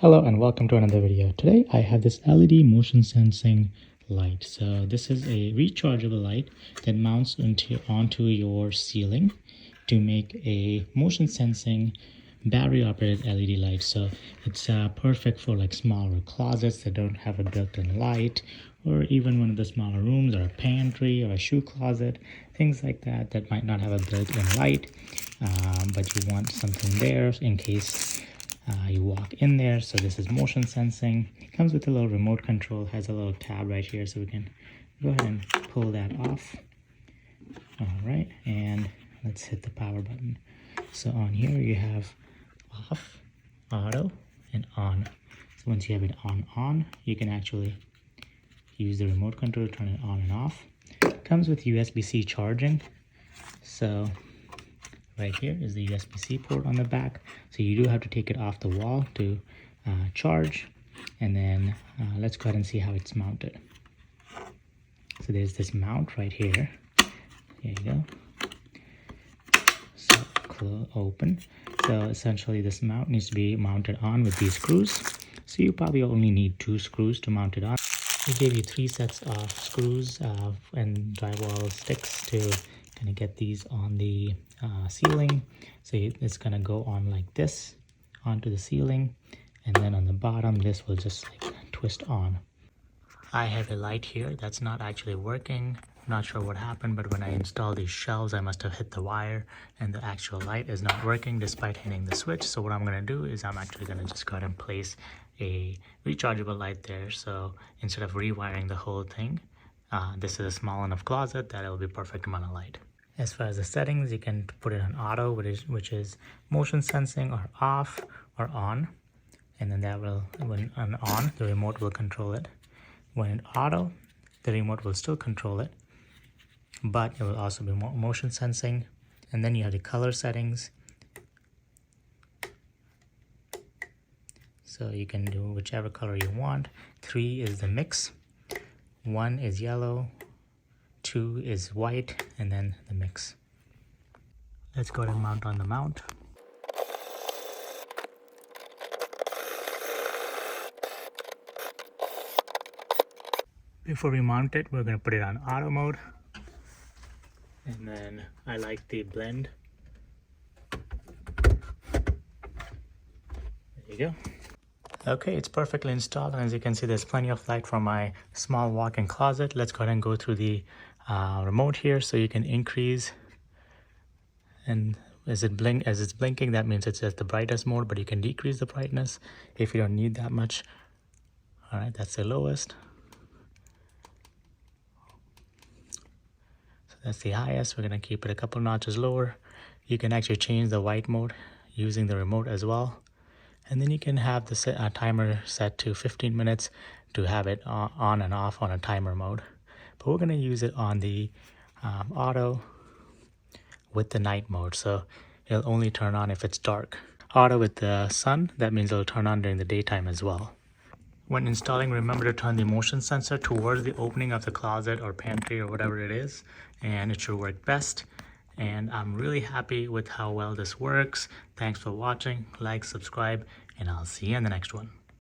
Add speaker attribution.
Speaker 1: Hello and welcome to another video. Today I have this LED motion sensing light. So this is a rechargeable light that mounts onto your ceiling to make a motion sensing battery operated LED light. So it's perfect for like smaller closets that don't have a built-in light, or even one of the smaller rooms or a pantry or a shoe closet, things like that that might not have a built-in light, but you want something there in case you walk in there. So this is motion sensing. It comes with a little remote control, has a little tab right here, so we can go ahead and pull that off. All right, and let's hit the power button. So on here you have off, auto, and on. So once you have it on, you can actually use the remote control to turn it on and off. It comes with USB-C charging. So right here is the USB-C port on the back. So you do have to take it off the wall to charge. And then let's go ahead and see how it's mounted. So there's this mount right here. There you go. So open. So essentially this mount needs to be mounted on with these screws. So you probably only need 2 screws to mount it on. We gave you 3 sets of screws and drywall sticks to kind of get these on the ceiling. So it's gonna go on like this onto the ceiling, and then on the bottom this will just like twist on. I have a light here that's not actually working. I'm not sure what happened, but when I installed these shelves I must have hit the wire and the actual light is not working despite hitting the switch. So what I'm gonna do is I'm actually gonna just go ahead and place a rechargeable light there. So instead of rewiring the whole thing, this is a small enough closet that it'll be perfect amount of light. As far as the settings, you can put it on auto, which is motion sensing, or off or on. And then that will, when on, the remote will control it. When it auto, the remote will still control it, but it will also be motion sensing. And then you have the color settings. So you can do whichever color you want. 3 is the mix, 1 is yellow, 2 is white, and then the mix. Let's go ahead and mount on the mount. Before we mount it, we're going to put it on auto mode. And then I like the blend. There you go. Okay, it's perfectly installed, and as you can see there's plenty of light from my small walk-in closet. Let's go ahead and go through the remote here. So you can increase, and as it's blinking, that means it's at the brightest mode, but you can decrease the brightness if you don't need that much. All right, that's the lowest. So that's the highest. We're gonna keep it a couple notches lower. You can actually change the white mode using the remote as well. And then you can have the timer set to 15 minutes to have it on and off on a timer mode. But we're going to use it on the auto with the night mode. So it'll only turn on if it's dark. Auto with the sun, that means it'll turn on during the daytime as well. When installing, remember to turn the motion sensor towards the opening of the closet or pantry or whatever it is, and it should work best. And I'm really happy with how well this works. Thanks for watching. Like, subscribe, and I'll see you in the next one.